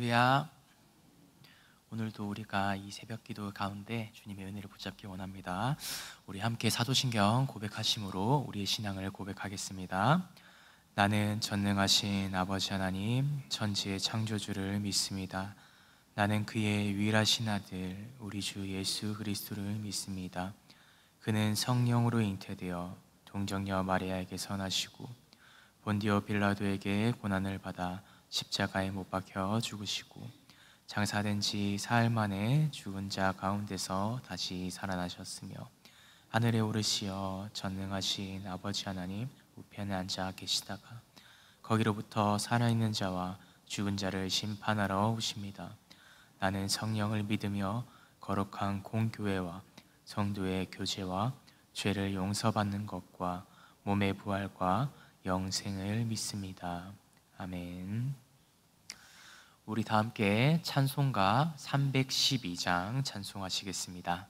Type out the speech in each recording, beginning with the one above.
할렐루야. 오늘도 우리가 이 새벽 기도 가운데 주님의 은혜를 붙잡기 원합니다. 우리 함께 사도신경 고백하심으로 우리의 신앙을 고백하겠습니다. 나는 전능하신 아버지 하나님 천지의 창조주를 믿습니다. 나는 그의 유일하신 아들 우리 주 예수 그리스도를 믿습니다. 그는 성령으로 잉태되어 동정녀 마리아에게서 나시고 본디오 빌라도에게 고난을 받아 십자가에 못 박혀 죽으시고 장사된 지 사흘 만에 죽은 자 가운데서 다시 살아나셨으며 하늘에 오르시어 전능하신 아버지 하나님 우편에 앉아 계시다가 거기로부터 살아있는 자와 죽은 자를 심판하러 오십니다. 나는 성령을 믿으며 거룩한 공교회와 성도의 교제와 죄를 용서받는 것과 몸의 부활과 영생을 믿습니다. 아멘. 우리 다 함께 찬송가 312장 찬송하시겠습니다.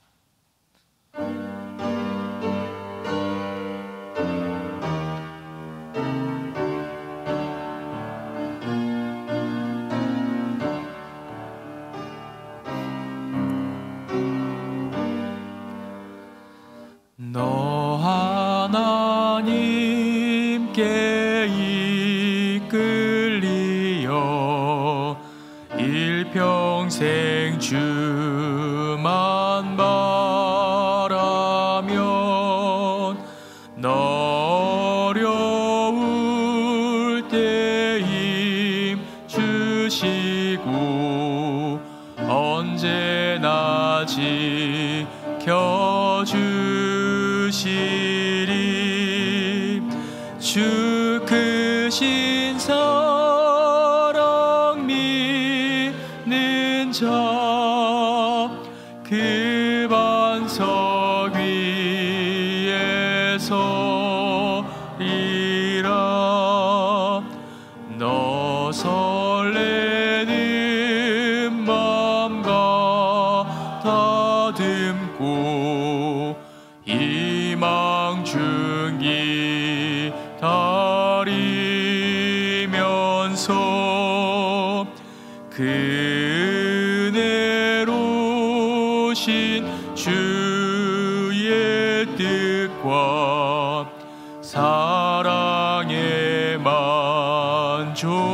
너 하나님께 이끌리어 일평생 주만 바라면 너 어려울 때 힘 주시고 언제나 지켜주시리. 주 크신 사랑 믿는 자 그 반석 위에 서리라. 너 설레는 맘과 다듬고 희망 중기 다리면서 그네로 신 주의 뜻과 사랑에 만족하여라.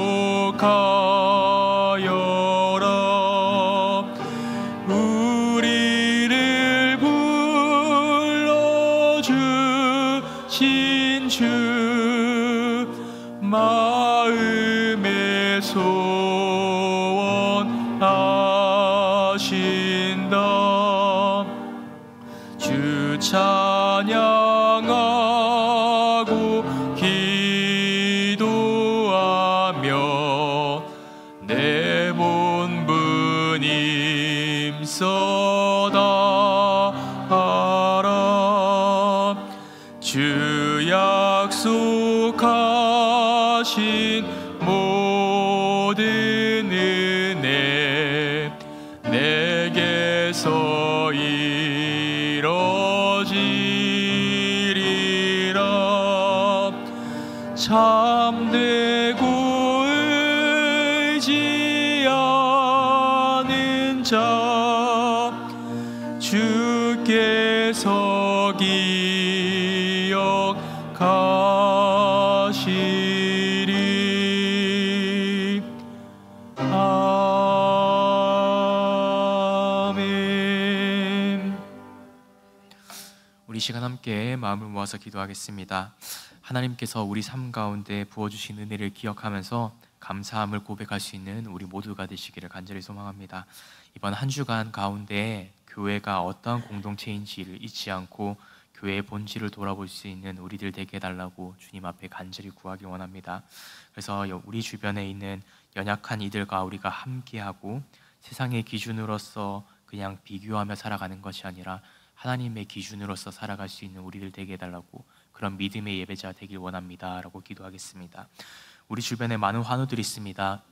우리를 불러주신 주 마음에 소원하신다. 주 찬양하고 기도하며 내 본분 힘써다 하라. 주 약속하신 모든 은혜 내게서 이뤄지리라. 참되고 의지하는 자 주께서 기억하시리. 아멘. 우리 시간 함께 마음을 모아서 기도하겠습니다. 하나님께서 우리 삶 가운데 부어주신 은혜를 기억하면서 감사함을 고백할 수 있는 우리 모두가 되시기를 간절히 소망합니다. 이번 한 주간 가운데 교회가 어떠한 공동체인지를 잊지 않고 교회의 본질을 돌아볼 수 있는 우리들 되게 해달라고 주님 앞에 간절히 구하기 원합니다. 그래서 우리 주변에 있는 연약한 이들과 우리가 함께하고 세상의 기준으로서 그냥 비교하며 살아가는 것이 아니라 하나님의 기준으로서 살아갈 수 있는 우리들 되게 해달라고, 그런 믿음의 예배자 되길 원합니다 라고 기도하겠습니다. 우리 주변에 많은 환우들이 있습니다.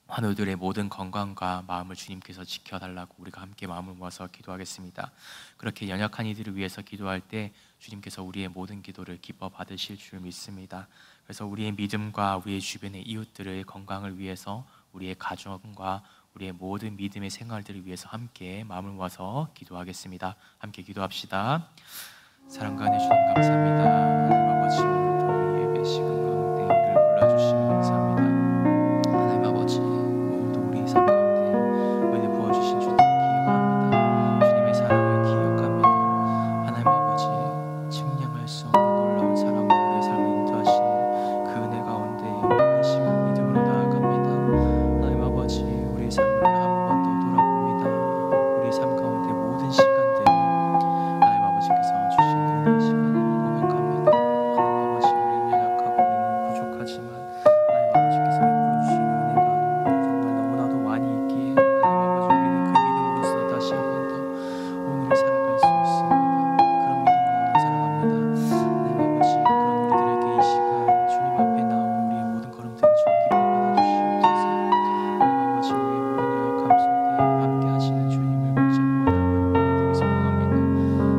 환우들의 모든 건강과 마음을 주님께서 지켜달라고 우리가 함께 마음을 모아서 기도하겠습니다. 그렇게 연약한 이들을 위해서 기도할 때 주님께서 우리의 모든 기도를 기뻐 받으실 줄 믿습니다. 그래서 우리의 믿음과 우리의 주변의 이웃들의 건강을 위해서 우리의 가정과 우리의 모든 믿음의 생활들을 위해서 함께 마음을 모아서 기도하겠습니다. 함께 기도합시다. 사랑과 은혜 주님 감사합니다. 하나님 아버지, 오늘도 이 예배 시간 가운데 우리를 불러주시면 감사합니다. 하나님 아버지, 오늘도 우리 삶 가운데 은혜 부어주신 주님을 기억합니다. 주님의 사랑을 기억합니다. 하나님 아버지, 측량할 수 없는 놀라운 사랑으로 우리의 삶을 인도하시는 그 은혜 가운데 이 시간 믿음으로 나아갑니다. 하나님 아버지, 우리의 삶을 한 번 더 돌아봅니다. 우리 삶 가운데 모든 시간들 하나님 아버지께서 주신 은혜의 시간임을 고백합니다. 하나님 아버지, 우리는 연약하고 우리는 부족하지만 하나님 아버지께서 베풀어 주신 은혜가 정말 너무나도 많이 있기에 하나님 아버지, 우리는 그 믿음으로써 다시 한 번 더 오늘을 살아갈 수 있습니다. 그런 믿음으로 오늘 살아갑니다. 하나님 아버지, 그런 우리들에게 이 시간 주님 앞에 나온 우리의 모든 걸음들을 주님 기뻐 받아주시옵소서. 하나님 아버지, 우리의 모든 연약함 속에 함께 하시는 주님을 붙잡고 나아가는 우리 되기 소망합니다.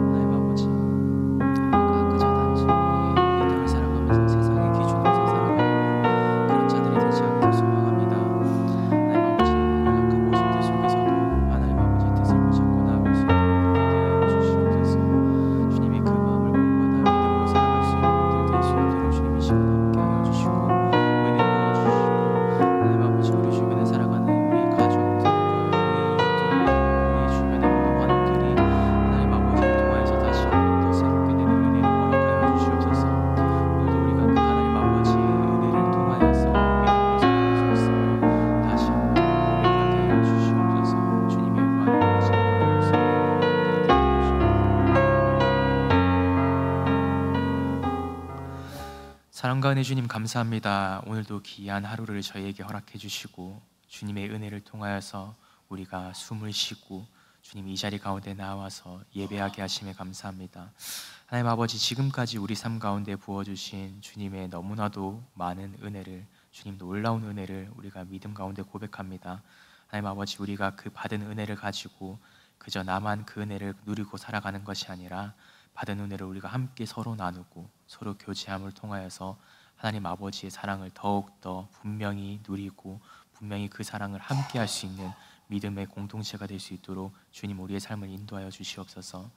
하나님 아버지, 우리가 그저 단순히 이 땅을 살아가면서 세상의 기준으로서 살아가는 그런 자들이 되지 않길 소망합니다. 하나님 아버지, 연약한 모습들 속에서도 하나님 아버지 뜻을 붙잡고 나아갈 수 있는 우리들 되게 하여 주시옵소서. 주님의 그 마음을 본받아 믿음으로 살아갈 수 있는 우리들 될 수 있도록 주님 이 시간 함께 하여 주시고 은혜 부어주시고 하나님 아버지, 우리 주변에 살아가는 우리의 가족들과 우리의 이웃들과 우리의 주변의 모든 환우들이 하나님 아버지를 통하여서 다시 한 번 더 새롭게 되는 은혜를 허락하여 주시옵소서. 오늘도 우리가 그 하나님 아버지의 은혜를 통하여서 믿음으로 살아갈 수 있음을 다시 한 번 고백하게 하여 주시옵소서. 주님의 영광을 사랑과 은혜 주님 감사합니다. 오늘도 귀한 하루를 저희에게 허락해 주시고 주님의 은혜를 통하여서 우리가 숨을 쉬고 주님 이 자리 가운데 나와서 예배하게 하심에 감사합니다. 하나님 아버지, 지금까지 우리 삶 가운데 부어주신 주님의 너무나도 많은 은혜를, 주님 놀라운 은혜를 우리가 믿음 가운데 고백합니다. 하나님 아버지, 우리가 그 받은 은혜를 가지고 그저 나만 그 은혜를 누리고 살아가는 것이 아니라 받은 은혜를 우리가 함께 서로 나누고 서로 교제함을 통하여서 하나님 아버지의 사랑을 더욱더 분명히 누리고 분명히 그 사랑을 함께 할 수 있는 믿음의 공동체가 될 수 있도록 주님 우리의 삶을 인도하여 주시옵소서.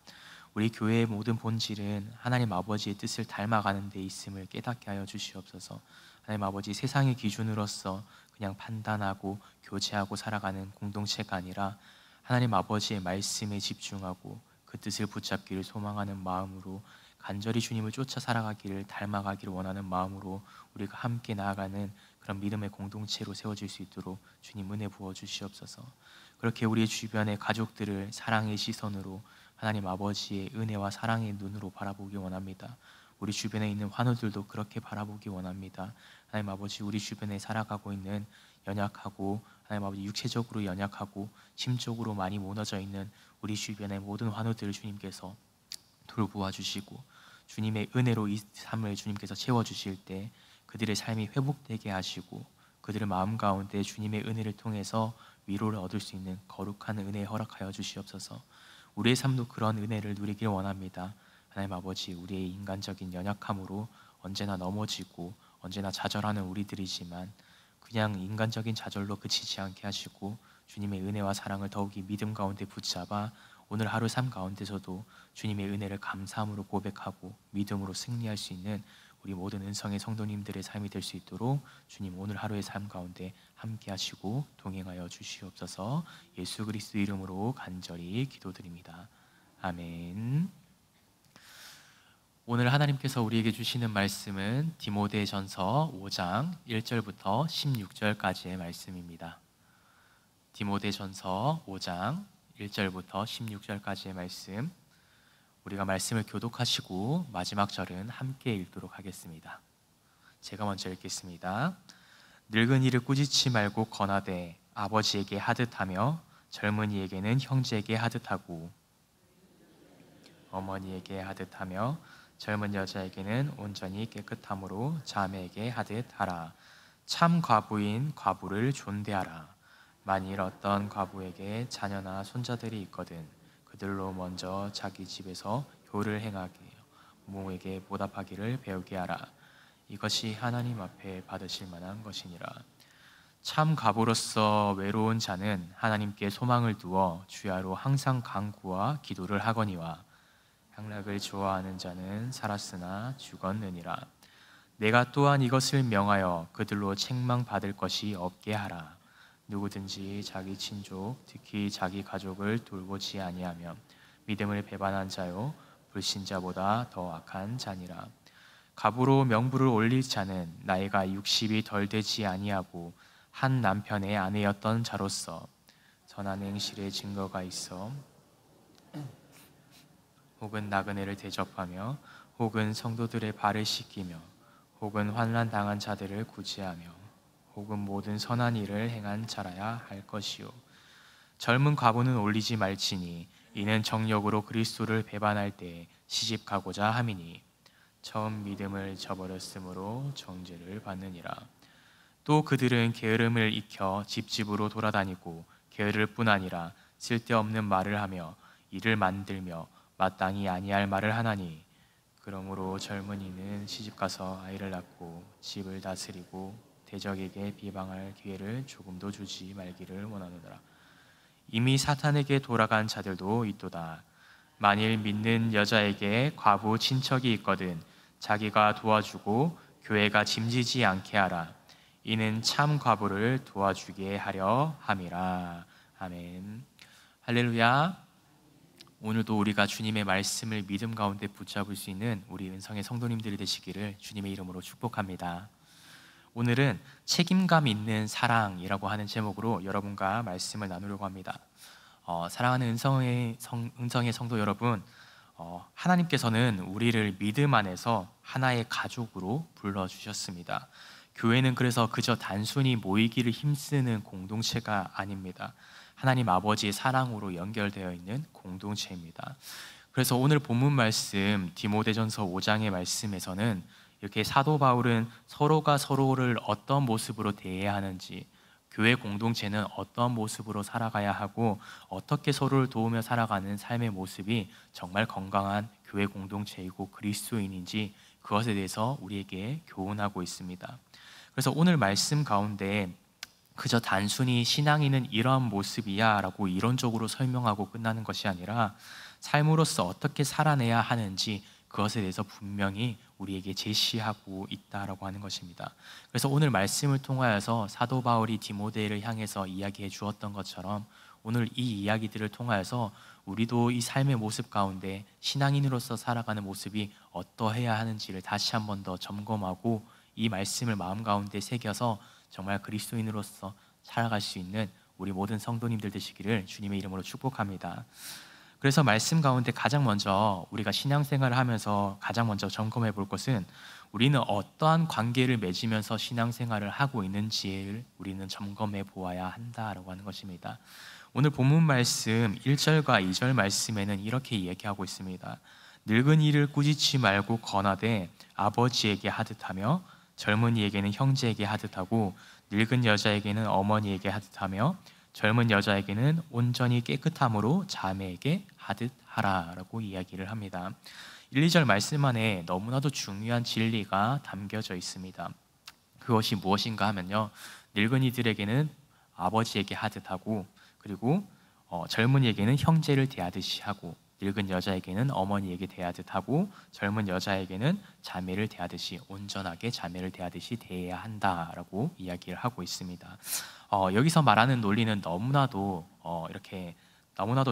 우리 교회의 모든 본질은 하나님 아버지의 뜻을 닮아가는 데 있음을 깨닫게 하여 주시옵소서. 하나님 아버지, 세상의 기준으로서 그냥 판단하고 교제하고 살아가는 공동체가 아니라 하나님 아버지의 말씀에 집중하고 그 뜻을 붙잡기를 소망하는 마음으로 간절히 주님을 쫓아 살아가기를 닮아가기를 원하는 마음으로 우리가 함께 나아가는 그런 믿음의 공동체로 세워질 수 있도록 주님 은혜 부어 주시옵소서. 그렇게 우리의 주변의 가족들을 사랑의 시선으로 하나님 아버지의 은혜와 사랑의 눈으로 바라보기 원합니다. 우리 주변에 있는 환우들도 그렇게 바라보기 원합니다. 하나님 아버지, 우리 주변에 살아가고 있는 연약하고 하나님 아버지 육체적으로 연약하고 심적으로 많이 무너져 있는 우리 주변의 모든 환우들을 주님께서 돌보아 주시고 주님의 은혜로 이 삶을 주님께서 채워주실 때 그들의 삶이 회복되게 하시고 그들의 마음 가운데 주님의 은혜를 통해서 위로를 얻을 수 있는 거룩한 은혜 허락하여 주시옵소서. 우리의 삶도 그런 은혜를 누리길 원합니다. 하나님 아버지, 우리의 인간적인 연약함으로 언제나 넘어지고 언제나 좌절하는 우리들이지만 그냥 인간적인 좌절로 그치지 않게 하시고 주님의 은혜와 사랑을 더욱이 믿음 가운데 붙잡아 오늘 하루 삶 가운데서도 주님의 은혜를 감사함으로 고백하고 믿음으로 승리할 수 있는 우리 모든 은성의 성도님들의 삶이 될 수 있도록 주님 오늘 하루의 삶 가운데 함께 하시고 동행하여 주시옵소서. 예수 그리스도 이름으로 간절히 기도드립니다. 아멘. 오늘 하나님께서 우리에게 주시는 말씀은 디모데전서 5장 1절부터 16절까지의 말씀입니다. 디모데전서 5장 1절부터 16절까지의 말씀, 우리가 말씀을 교독하시고 마지막 절은 함께 읽도록 하겠습니다. 제가 먼저 읽겠습니다. 늙은이를 꾸짖지 말고 권하되 아버지에게 하듯하며 젊은이에게는 형제에게 하듯하고 어머니에게 하듯하며 젊은 여자에게는 온전히 깨끗함으로 자매에게 하듯하라. 참 과부인 과부를 존대하라. 만일 어떤 과부에게 자녀나 손자들이 있거든 그들로 먼저 자기 집에서 효를 행하게 부모에게 보답하기를 배우게 하라. 이것이 하나님 앞에 받으실 만한 것이니라. 참 과부로서 외로운 자는 하나님께 소망을 두어 주야로 항상 간구와 기도를 하거니와 향락을 좋아하는 자는 살았으나 죽었느니라. 내가 또한 이것을 명하여 그들로 책망받을 것이 없게 하라. 누구든지 자기 친족 특히 자기 가족을 돌보지 아니하며 믿음을 배반한 자요 불신자보다 더 악한 자니라. 갑으로 명부를 올릴 자는 나이가 60이 덜 되지 아니하고 한 남편의 아내였던 자로서 선한 행실의 증거가 있어 혹은 나그네를 대접하며 혹은 성도들의 발을 씻기며 혹은 환난 당한 자들을 구제하며 혹은 모든 선한 일을 행한 자라야 할 것이요 젊은 과부는 올리지 말지니 이는 정력으로 그리스도를 배반할 때에 시집가고자 함이니 처음 믿음을 저버렸으므로 정죄를 받느니라. 또 그들은 게으름을 익혀 집집으로 돌아다니고 게으를 뿐 아니라 쓸데없는 말을 하며 일을 만들며 마땅히 아니할 말을 하나니 그러므로 젊은이는 시집가서 아이를 낳고 집을 다스리고 대적에게 비방할 기회를 조금도 주지 말기를 원하노라. 이미 사탄에게 돌아간 자들도 있도다. 만일 믿는 여자에게 과부 친척이 있거든 자기가 도와주고 교회가 짐지지 않게 하라. 이는 참 과부를 도와주게 하려 함이라. 아멘. 할렐루야. 오늘도 우리가 주님의 말씀을 믿음 가운데 붙잡을 수 있는 우리 은성의 성도님들이 되시기를 주님의 이름으로 축복합니다. 오늘은 책임감 있는 사랑이라고 하는 제목으로 여러분과 말씀을 나누려고 합니다. 사랑하는 은성의 성도 여러분, 하나님께서는 우리를 믿음 안에서 하나의 가족으로 불러주셨습니다. 교회는 그래서 그저 단순히 모이기를 힘쓰는 공동체가 아닙니다. 하나님 아버지의 사랑으로 연결되어 있는 공동체입니다. 그래서 오늘 본문 말씀 디모데전서 5장의 말씀에서는 이렇게 사도 바울은 서로가 서로를 어떤 모습으로 대해야 하는지, 교회 공동체는 어떤 모습으로 살아가야 하고 어떻게 서로를 도우며 살아가는 삶의 모습이 정말 건강한 교회 공동체이고 그리스도인인지 그것에 대해서 우리에게 교훈하고 있습니다. 그래서 오늘 말씀 가운데 그저 단순히 신앙인은 이러한 모습이야 라고 이론적으로 설명하고 끝나는 것이 아니라 삶으로서 어떻게 살아내야 하는지 그것에 대해서 분명히 우리에게 제시하고 있다라고 하는 것입니다. 그래서 오늘 말씀을 통하여서 사도 바울이 디모데를 향해서 이야기해 주었던 것처럼 오늘 이 이야기들을 통하여서 우리도 이 삶의 모습 가운데 신앙인으로서 살아가는 모습이 어떠해야 하는지를 다시 한 번 더 점검하고 이 말씀을 마음 가운데 새겨서 정말 그리스도인으로서 살아갈 수 있는 우리 모든 성도님들 되시기를 주님의 이름으로 축복합니다. 그래서 말씀 가운데 가장 먼저 우리가 신앙생활을 하면서 가장 먼저 점검해 볼 것은 우리는 어떠한 관계를 맺으면서 신앙생활을 하고 있는지를 우리는 점검해 보아야 한다라고 하는 것입니다. 오늘 본문 말씀 1절과 2절 말씀에는 이렇게 이야기하고 있습니다. 늙은이를 꾸짖지 말고 권하되 아버지에게 하듯하며 젊은이에게는 형제에게 하듯하고 늙은 여자에게는 어머니에게 하듯하며 젊은 여자에게는 온전히 깨끗함으로 자매에게 하듯 하라라고 이야기를 합니다. 1, 2절 말씀 안에 너무나도 중요한 진리가 담겨져 있습니다. 그것이 무엇인가 하면요, 늙은이들에게는 아버지에게 하듯 하고 그리고 젊은이에게는 형제를 대하듯이 하고 늙은 여자에게는 어머니에게 대하듯 하고 젊은 여자에게는 자매를 대하듯이 온전하게 자매를 대하듯이 대해야 한다라고 이야기를 하고 있습니다. 여기서 말하는 논리는 너무나도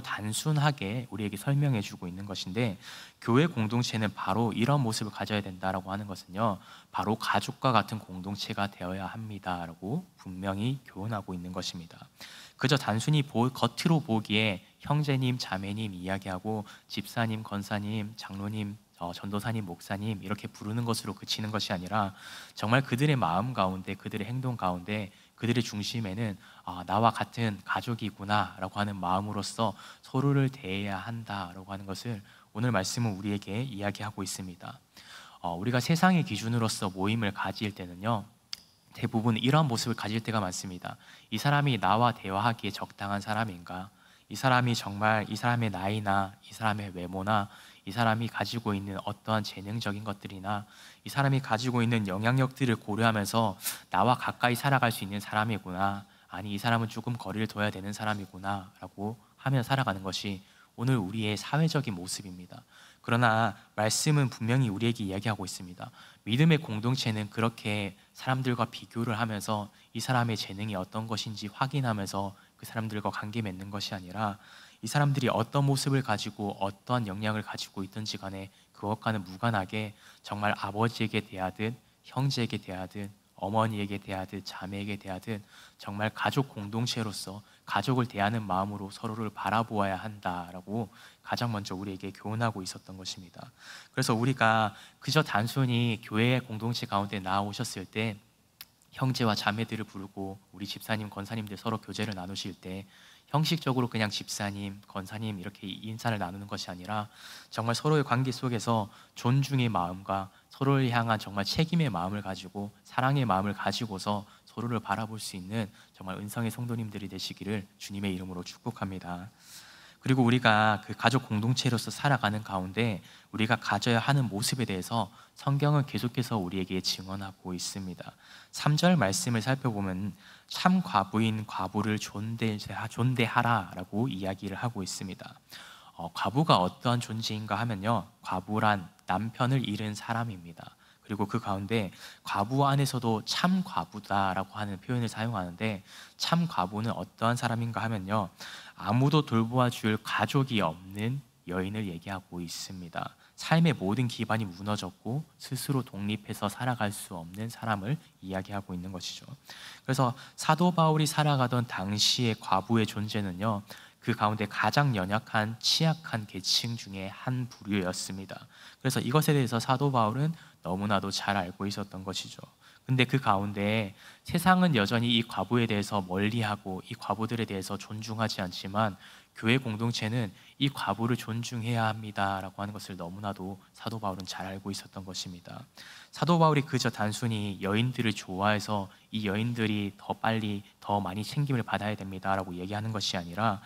단순하게 우리에게 설명해 주고 있는 것인데 교회 공동체는 바로 이런 모습을 가져야 된다라고 하는 것은요, 바로 가족과 같은 공동체가 되어야 합니다라고 분명히 교훈하고 있는 것입니다. 그저 단순히 겉으로 보기에 형제님, 자매님 이야기하고 집사님, 권사님, 장로님, 전도사님, 목사님 이렇게 부르는 것으로 그치는 것이 아니라 정말 그들의 마음 가운데, 그들의 행동 가운데, 그들의 중심에는 나와 같은 가족이구나 라고 하는 마음으로서 서로를 대해야 한다라고 하는 것을 오늘 말씀은 우리에게 이야기하고 있습니다. 우리가 세상의 기준으로서 모임을 가질 때는요, 대부분 이러한 모습을 가질 때가 많습니다. 이 사람이 나와 대화하기에 적당한 사람인가? 이 사람이 정말 이 사람의 나이나 이 사람의 외모나 이 사람이 가지고 있는 어떠한 재능적인 것들이나 이 사람이 가지고 있는 영향력들을 고려하면서 나와 가까이 살아갈 수 있는 사람이구나, 아니 이 사람은 조금 거리를 둬야 되는 사람이구나 라고 하며 살아가는 것이 오늘 우리의 사회적인 모습입니다. 그러나 말씀은 분명히 우리에게 이야기하고 있습니다. 믿음의 공동체는 그렇게 사람들과 비교를 하면서 이 사람의 재능이 어떤 것인지 확인하면서 그 사람들과 관계 맺는 것이 아니라, 이 사람들이 어떤 모습을 가지고 어떠한 역량을 가지고 있든지 간에 그것과는 무관하게 정말 아버지에게 대하듯, 형제에게 대하듯, 어머니에게 대하듯, 자매에게 대하듯 정말 가족 공동체로서 가족을 대하는 마음으로 서로를 바라보아야 한다라고 가장 먼저 우리에게 교훈하고 있었던 것입니다. 그래서 우리가 그저 단순히 교회의 공동체 가운데 나오셨을 때 형제와 자매들을 부르고 우리 집사님, 권사님들 서로 교제를 나누실 때 형식적으로 그냥 집사님, 권사님 이렇게 인사를 나누는 것이 아니라 정말 서로의 관계 속에서 존중의 마음과 서로를 향한 정말 책임의 마음을 가지고 사랑의 마음을 가지고서 서로를 바라볼 수 있는 정말 은성의 성도님들이 되시기를 주님의 이름으로 축복합니다. 그리고 우리가 그 가족 공동체로서 살아가는 가운데 우리가 가져야 하는 모습에 대해서 성경은 계속해서 우리에게 증언하고 있습니다. 3절 말씀을 살펴보면 참 과부인 과부를 존대하라라고 이야기를 하고 있습니다. 과부가 어떠한 존재인가 하면요, 과부란 남편을 잃은 사람입니다. 그리고 그 가운데 과부 안에서도 참 과부다라고 하는 표현을 사용하는데, 참 과부는 어떠한 사람인가 하면요, 아무도 돌보아 줄 가족이 없는 여인을 얘기하고 있습니다. 삶의 모든 기반이 무너졌고 스스로 독립해서 살아갈 수 없는 사람을 이야기하고 있는 것이죠. 그래서 사도 바울이 살아가던 당시의 과부의 존재는요, 그 가운데 가장 연약한 취약한 계층 중에 한 부류였습니다. 그래서 이것에 대해서 사도 바울은 너무나도 잘 알고 있었던 것이죠. 근데 그 가운데 세상은 여전히 이 과부에 대해서 멀리하고 이 과부들에 대해서 존중하지 않지만 교회 공동체는 이 과부를 존중해야 합니다라고 하는 것을 너무나도 사도 바울은 잘 알고 있었던 것입니다. 사도 바울이 그저 단순히 여인들을 좋아해서 이 여인들이 더 빨리 더 많이 챙김을 받아야 됩니다라고 얘기하는 것이 아니라,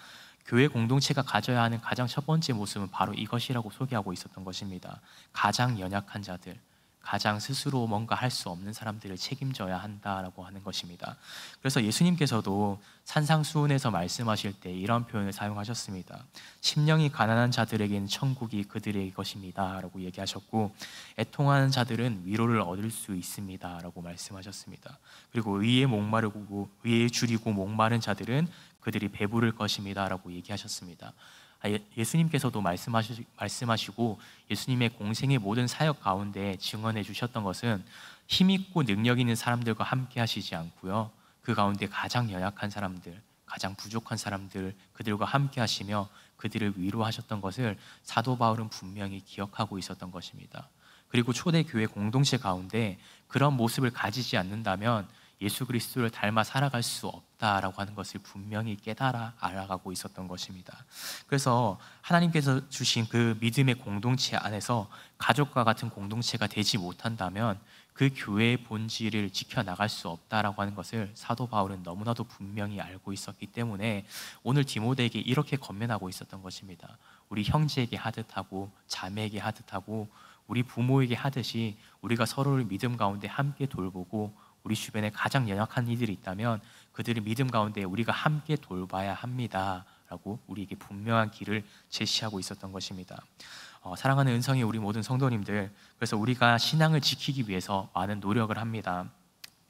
교회 공동체가 가져야 하는 가장 첫 번째 모습은 바로 이것이라고 소개하고 있었던 것입니다. 가장 연약한 자들, 가장 스스로 뭔가 할 수 없는 사람들을 책임져야 한다라고 하는 것입니다. 그래서 예수님께서도 산상수훈에서 말씀하실 때 이런 표현을 사용하셨습니다. 심령이 가난한 자들에게는 천국이 그들의 것입니다 라고 얘기하셨고, 애통하는 자들은 위로를 얻을 수 있습니다 라고 말씀하셨습니다. 그리고 의에 줄이고 목마른 자들은 그들이 배부를 것입니다 라고 얘기하셨습니다. 예수님께서도 말씀하시고 예수님의 공생의 모든 사역 가운데 증언해 주셨던 것은 힘있고 능력 있는 사람들과 함께 하시지 않고요, 그 가운데 가장 연약한 사람들, 가장 부족한 사람들, 그들과 함께 하시며 그들을 위로하셨던 것을 사도 바울은 분명히 기억하고 있었던 것입니다. 그리고 초대교회 공동체 가운데 그런 모습을 가지지 않는다면 예수 그리스도를 닮아 살아갈 수 없다라고 하는 것을 분명히 깨달아 알아가고 있었던 것입니다. 그래서 하나님께서 주신 그 믿음의 공동체 안에서 가족과 같은 공동체가 되지 못한다면 그 교회의 본질을 지켜나갈 수 없다라고 하는 것을 사도 바울은 너무나도 분명히 알고 있었기 때문에 오늘 디모데에게 이렇게 권면하고 있었던 것입니다. 우리 형제에게 하듯 하고 자매에게 하듯 하고 우리 부모에게 하듯이 우리가 서로를 믿음 가운데 함께 돌보고, 우리 주변에 가장 연약한 이들이 있다면 그들의 믿음 가운데 우리가 함께 돌봐야 합니다 라고 우리에게 분명한 길을 제시하고 있었던 것입니다. 사랑하는 은성의 우리 모든 성도님들, 그래서 우리가 신앙을 지키기 위해서 많은 노력을 합니다.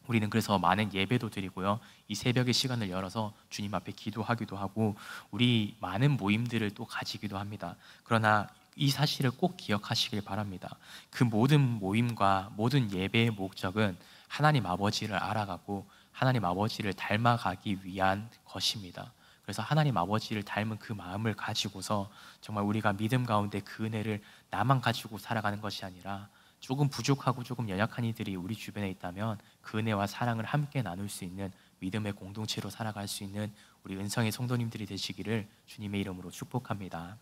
우리는 그래서 많은 예배도 드리고요, 이 새벽의 시간을 열어서 주님 앞에 기도하기도 하고 우리 많은 모임들을 또 가지기도 합니다. 그러나 이 사실을 꼭 기억하시길 바랍니다. 그 모든 모임과 모든 예배의 목적은 하나님 아버지를 알아가고 하나님 아버지를 닮아가기 위한 것입니다. 그래서 하나님 아버지를 닮은 그 마음을 가지고서 정말 우리가 믿음 가운데 그 은혜를 나만 가지고 살아가는 것이 아니라 조금 부족하고 조금 연약한 이들이 우리 주변에 있다면 그 은혜와 사랑을 함께 나눌 수 있는 믿음의 공동체로 살아갈 수 있는 우리 은성의 성도님들이 되시기를 주님의 이름으로 축복합니다.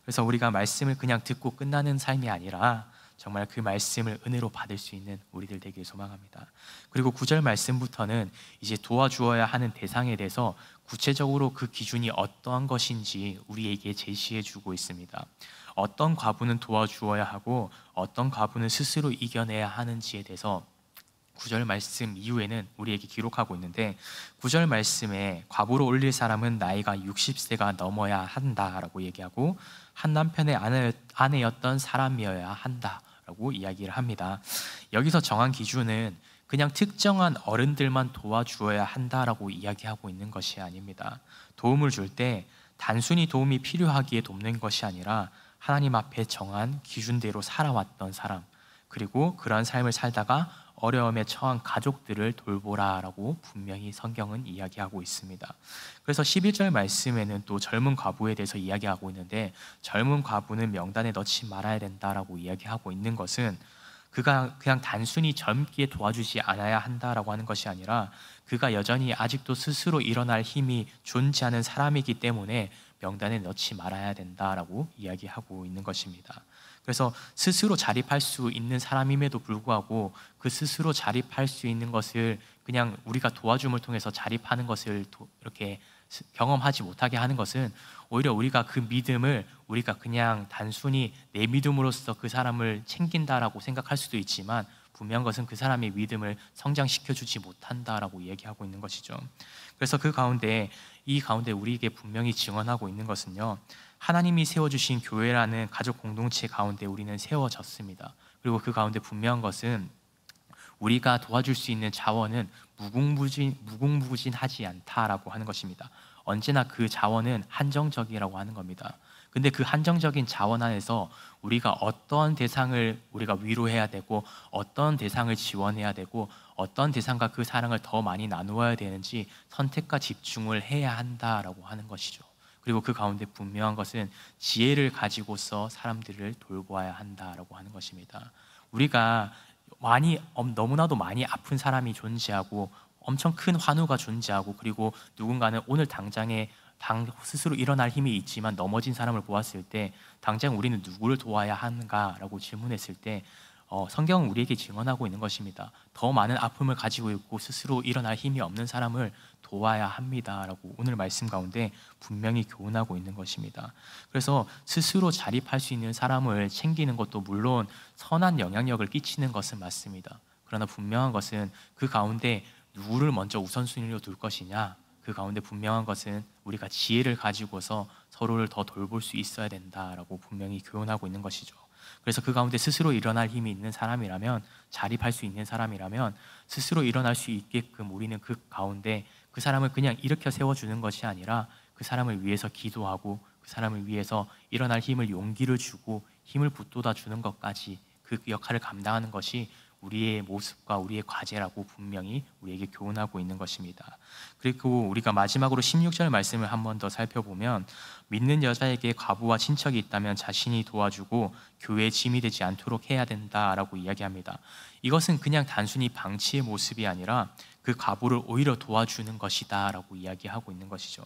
그래서 우리가 말씀을 그냥 듣고 끝나는 삶이 아니라 정말 그 말씀을 은혜로 받을 수 있는 우리들 되길 소망합니다. 그리고 9절 말씀부터는 이제 도와주어야 하는 대상에 대해서 구체적으로 그 기준이 어떠한 것인지 우리에게 제시해 주고 있습니다. 어떤 과부는 도와주어야 하고 어떤 과부는 스스로 이겨내야 하는지에 대해서 9절 말씀 이후에는 우리에게 기록하고 있는데, 9절 말씀에 과부로 올릴 사람은 나이가 60세가 넘어야 한다라고 얘기하고 한 남편의 아내였던 사람이어야 한다라고 이야기를 합니다. 여기서 정한 기준은 그냥 특정한 어른들만 도와주어야 한다라고 이야기하고 있는 것이 아닙니다. 도움을 줄 때 단순히 도움이 필요하기에 돕는 것이 아니라 하나님 앞에 정한 기준대로 살아왔던 사람, 그리고 그런 삶을 살다가 어려움에 처한 가족들을 돌보라라고 분명히 성경은 이야기하고 있습니다. 그래서 11절 말씀에는 또 젊은 과부에 대해서 이야기하고 있는데, 젊은 과부는 명단에 넣지 말아야 된다라고 이야기하고 있는 것은 그가 그냥 단순히 젊기에 도와주지 않아야 한다라고 하는 것이 아니라 그가 여전히 아직도 스스로 일어날 힘이 존재하는 사람이기 때문에 명단에 넣지 말아야 된다라고 이야기하고 있는 것입니다. 그래서 스스로 자립할 수 있는 사람임에도 불구하고 그 스스로 자립할 수 있는 것을 그냥 우리가 도와줌을 통해서 자립하는 것을 이렇게 경험하지 못하게 하는 것은 오히려 우리가 그 믿음을 우리가 그냥 단순히 내 믿음으로써 그 사람을 챙긴다라고 생각할 수도 있지만, 분명한 것은 그 사람의 믿음을 성장시켜주지 못한다라고 얘기하고 있는 것이죠. 그래서 이 가운데 우리에게 분명히 증언하고 있는 것은요, 하나님이 세워주신 교회라는 가족 공동체 가운데 우리는 세워졌습니다. 그리고 그 가운데 분명한 것은 우리가 도와줄 수 있는 자원은 무궁무진하지 않다라고 하는 것입니다. 언제나 그 자원은 한정적이라고 하는 겁니다. 근데 그 한정적인 자원 안에서 우리가 어떤 대상을 우리가 위로해야 되고 어떤 대상을 지원해야 되고 어떤 대상과 그 사랑을 더 많이 나누어야 되는지 선택과 집중을 해야 한다라고 하는 것이죠. 그리고 그 가운데 분명한 것은 지혜를 가지고서 사람들을 돌보아야 한다라고 하는 것입니다. 우리가 너무나도 많이 아픈 사람이 존재하고 엄청 큰 환우가 존재하고, 그리고 누군가는 오늘 당장에 스스로 일어날 힘이 있지만 넘어진 사람을 보았을 때 당장 우리는 누구를 도와야 하는가라고 질문했을 때 성경은 우리에게 증언하고 있는 것입니다. 더 많은 아픔을 가지고 있고 스스로 일어날 힘이 없는 사람을 도와야 합니다라고 오늘 말씀 가운데 분명히 교훈하고 있는 것입니다. 그래서 스스로 자립할 수 있는 사람을 챙기는 것도 물론 선한 영향력을 끼치는 것은 맞습니다. 그러나 분명한 것은 그 가운데 누구를 먼저 우선순위로 둘 것이냐, 그 가운데 분명한 것은 우리가 지혜를 가지고서 서로를 더 돌볼 수 있어야 된다라고 분명히 교훈하고 있는 것이죠. 그래서 그 가운데 스스로 일어날 힘이 있는 사람이라면, 자립할 수 있는 사람이라면 스스로 일어날 수 있게끔 우리는 그 가운데 그 사람을 그냥 일으켜 세워주는 것이 아니라 그 사람을 위해서 기도하고 그 사람을 위해서 일어날 힘을, 용기를 주고 힘을 북돋아 주는 것까지 그 역할을 감당하는 것이 우리의 모습과 우리의 과제라고 분명히 우리에게 교훈하고 있는 것입니다. 그리고 우리가 마지막으로 16절 말씀을 한 번 더 살펴보면, 믿는 여자에게 과부와 친척이 있다면 자신이 도와주고 교회의 짐이 되지 않도록 해야 된다라고 이야기합니다. 이것은 그냥 단순히 방치의 모습이 아니라 그 과부를 오히려 도와주는 것이다 라고 이야기하고 있는 것이죠.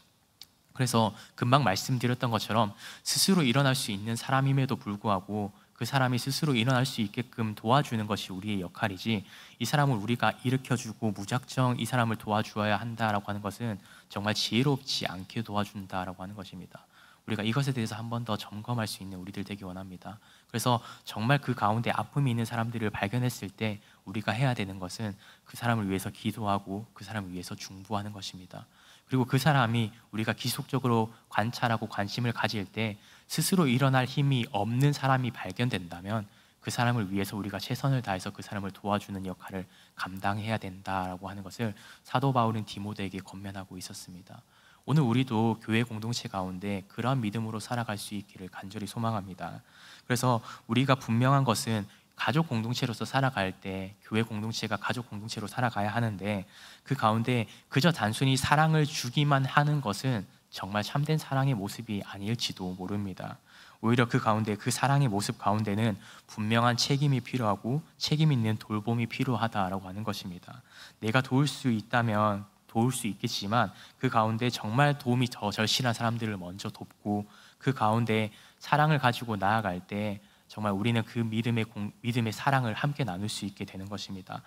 그래서 금방 말씀드렸던 것처럼 스스로 일어날 수 있는 사람임에도 불구하고 그 사람이 스스로 일어날 수 있게끔 도와주는 것이 우리의 역할이지, 이 사람을 우리가 일으켜주고 무작정 이 사람을 도와주어야 한다라고 하는 것은 정말 지혜롭지 않게 도와준다라고 하는 것입니다. 우리가 이것에 대해서 한 번 더 점검할 수 있는 우리들 되기 원합니다. 그래서 정말 그 가운데 아픔이 있는 사람들을 발견했을 때 우리가 해야 되는 것은 그 사람을 위해서 기도하고 그 사람을 위해서 중보하는 것입니다. 그리고 그 사람이 우리가 지속적으로 관찰하고 관심을 가질 때 스스로 일어날 힘이 없는 사람이 발견된다면 그 사람을 위해서 우리가 최선을 다해서 그 사람을 도와주는 역할을 감당해야 된다라고 하는 것을 사도 바울은 디모데에게 권면하고 있었습니다. 오늘 우리도 교회 공동체 가운데 그러한 믿음으로 살아갈 수 있기를 간절히 소망합니다. 그래서 우리가 분명한 것은 가족 공동체로서 살아갈 때 교회 공동체가 가족 공동체로 살아가야 하는데, 그 가운데 그저 단순히 사랑을 주기만 하는 것은 정말 참된 사랑의 모습이 아닐지도 모릅니다. 오히려 그 가운데, 그 사랑의 모습 가운데는 분명한 책임이 필요하고 책임 있는 돌봄이 필요하다라고 하는 것입니다. 내가 도울 수 있다면 도울 수 있겠지만 그 가운데 정말 도움이 더 절실한 사람들을 먼저 돕고 그 가운데 사랑을 가지고 나아갈 때 정말 우리는 그 믿음의 사랑을 함께 나눌 수 있게 되는 것입니다.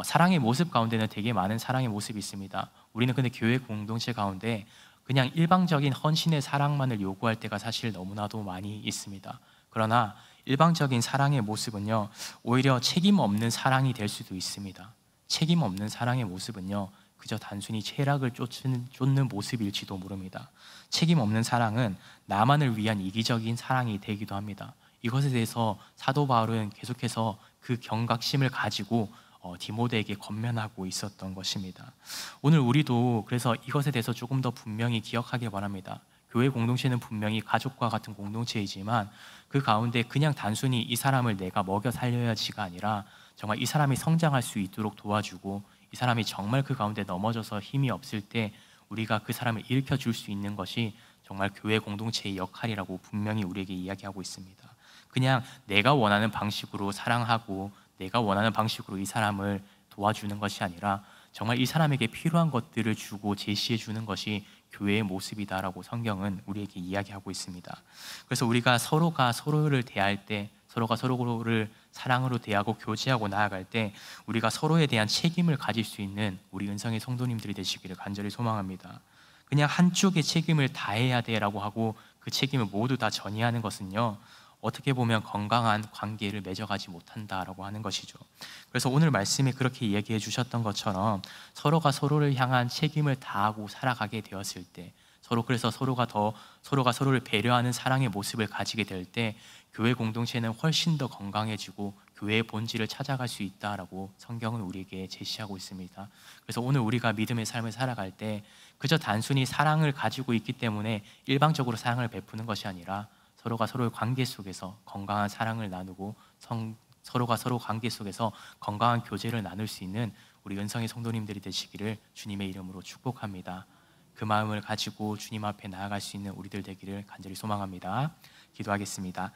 사랑의 모습 가운데는 되게 많은 사랑의 모습이 있습니다. 우리는 근데 교회 공동체 가운데 그냥 일방적인 헌신의 사랑만을 요구할 때가 사실 너무나도 많이 있습니다. 그러나 일방적인 사랑의 모습은요, 오히려 책임 없는 사랑이 될 수도 있습니다. 책임 없는 사랑의 모습은요, 그저 단순히 쾌락을 쫓는 모습일지도 모릅니다. 책임 없는 사랑은 나만을 위한 이기적인 사랑이 되기도 합니다. 이것에 대해서 사도 바울은 계속해서 그 경각심을 가지고 디모데에게 권면하고 있었던 것입니다. 오늘 우리도 그래서 이것에 대해서 조금 더 분명히 기억하길 바랍니다. 교회 공동체는 분명히 가족과 같은 공동체이지만 그 가운데 그냥 단순히 이 사람을 내가 먹여 살려야지가 아니라 정말 이 사람이 성장할 수 있도록 도와주고, 이 사람이 정말 그 가운데 넘어져서 힘이 없을 때 우리가 그 사람을 일으켜줄 수 있는 것이 정말 교회 공동체의 역할이라고 분명히 우리에게 이야기하고 있습니다. 그냥 내가 원하는 방식으로 사랑하고 내가 원하는 방식으로 이 사람을 도와주는 것이 아니라 정말 이 사람에게 필요한 것들을 주고 제시해 주는 것이 교회의 모습이다라고 성경은 우리에게 이야기하고 있습니다. 그래서 우리가 서로가 서로를 대할 때, 서로가 서로를 사랑으로 대하고 교제하고 나아갈 때 우리가 서로에 대한 책임을 가질 수 있는 우리 은성의 성도님들이 되시기를 간절히 소망합니다. 그냥 한쪽의 책임을 다해야 돼라고 하고 그 책임을 모두 다 전이하는 것은요, 어떻게 보면 건강한 관계를 맺어가지 못한다라고 하는 것이죠. 그래서 오늘 말씀에 그렇게 이야기해 주셨던 것처럼 서로가 서로를 향한 책임을 다하고 살아가게 되었을 때, 그래서 서로가 서로를 배려하는 사랑의 모습을 가지게 될 때 교회 공동체는 훨씬 더 건강해지고 교회의 본질을 찾아갈 수 있다라고 성경은 우리에게 제시하고 있습니다. 그래서 오늘 우리가 믿음의 삶을 살아갈 때 그저 단순히 사랑을 가지고 있기 때문에 일방적으로 사랑을 베푸는 것이 아니라 서로가 서로의 관계 속에서 건강한 사랑을 나누고 서로가 서로 관계 속에서 건강한 교제를 나눌 수 있는 우리 은성의 성도님들이 되시기를 주님의 이름으로 축복합니다. 그 마음을 가지고 주님 앞에 나아갈 수 있는 우리들 되기를 간절히 소망합니다. 기도하겠습니다.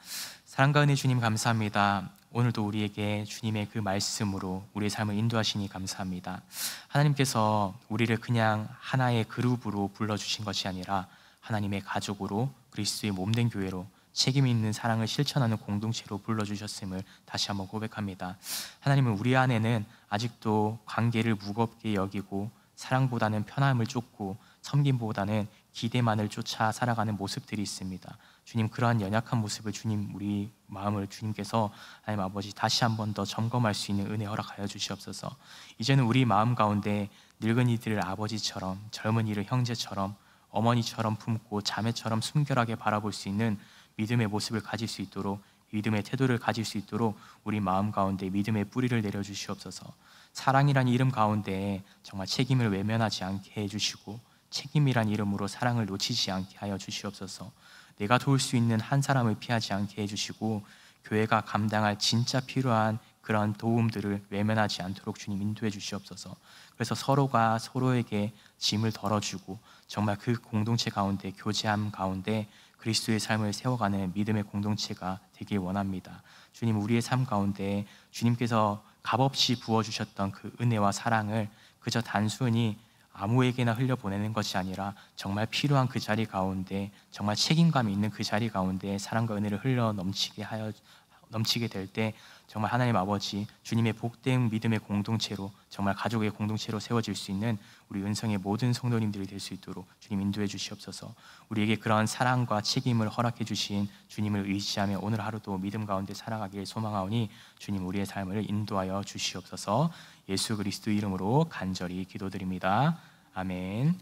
사랑과 은혜 주님 감사합니다. 오늘도 우리에게 주님의 그 말씀으로 우리의 삶을 인도하시니 감사합니다. 하나님께서 우리를 그냥 하나의 그룹으로 불러주신 것이 아니라 하나님의 가족으로, 그리스도의 몸된 교회로, 책임 있는 사랑을 실천하는 공동체로 불러주셨음을 다시 한번 고백합니다. 하나님은 우리 안에는 아직도 관계를 무겁게 여기고 사랑보다는 편함을 쫓고 섬김보다는 기대만을 쫓아 살아가는 모습들이 있습니다. 주님, 그러한 연약한 모습을 우리 마음을 주님께서 하나님 아버지 다시 한번 더 점검할 수 있는 은혜 허락하여 주시옵소서. 이제는 우리 마음 가운데 늙은이들을 아버지처럼, 젊은이를 형제처럼, 어머니처럼 품고 자매처럼 순결하게 바라볼 수 있는 믿음의 모습을 가질 수 있도록, 믿음의 태도를 가질 수 있도록 우리 마음 가운데 믿음의 뿌리를 내려주시옵소서. 사랑이란 이름 가운데 정말 책임을 외면하지 않게 해주시고 책임이란 이름으로 사랑을 놓치지 않게 하여 주시옵소서. 내가 도울 수 있는 한 사람을 피하지 않게 해주시고 교회가 감당할 진짜 필요한 그런 도움들을 외면하지 않도록 주님 인도해 주시옵소서. 그래서 서로가 서로에게 짐을 덜어주고 정말 그 공동체 가운데, 교제함 가운데 그리스도의 삶을 세워가는 믿음의 공동체가 되길 원합니다. 주님, 우리의 삶 가운데 주님께서 값없이 부어주셨던 그 은혜와 사랑을 그저 단순히 아무에게나 흘려보내는 것이 아니라 정말 필요한 그 자리 가운데, 정말 책임감이 있는 그 자리 가운데 사랑과 은혜를 흘러 넘치게 될 때 정말 하나님 아버지 주님의 복된 믿음의 공동체로, 정말 가족의 공동체로 세워질 수 있는 우리 은성의 모든 성도님들이 될 수 있도록 주님 인도해 주시옵소서. 우리에게 그러한 사랑과 책임을 허락해 주신 주님을 의지하며 오늘 하루도 믿음 가운데 살아가길 소망하오니 주님, 우리의 삶을 인도하여 주시옵소서. 예수 그리스도 이름으로 간절히 기도드립니다. 아멘.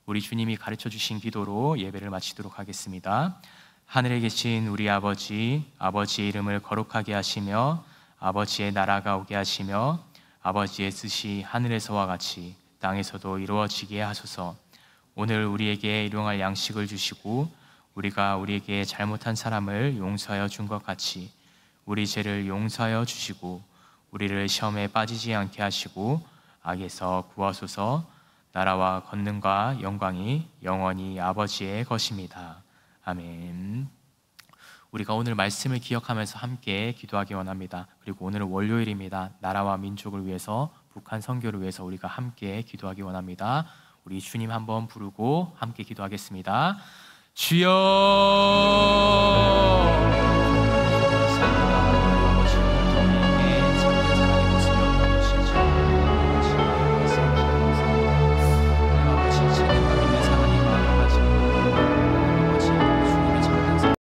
우리 주님이 가르쳐 주신 기도로 예배를 마치도록 하겠습니다. 하늘에 계신 우리 아버지, 아버지의 이름을 거룩하게 하시며 아버지의 나라가 오게 하시며 아버지의 뜻이 하늘에서와 같이 땅에서도 이루어지게 하소서. 오늘 우리에게 일용할 양식을 주시고 우리가 우리에게 잘못한 사람을 용서하여 준 것 같이 우리 죄를 용서하여 주시고 우리를 시험에 빠지지 않게 하시고 악에서 구하소서. 나라와 권능과 영광이 영원히 아버지의 것입니다. 아멘. 우리가 오늘 말씀을 기억하면서 함께 기도하기 원합니다. 그리고 오늘은 월요일입니다. 나라와 민족을 위해서, 북한 선교를 위해서 우리가 함께 기도하기 원합니다. 우리 주님 한번 부르고 함께 기도하겠습니다. 주여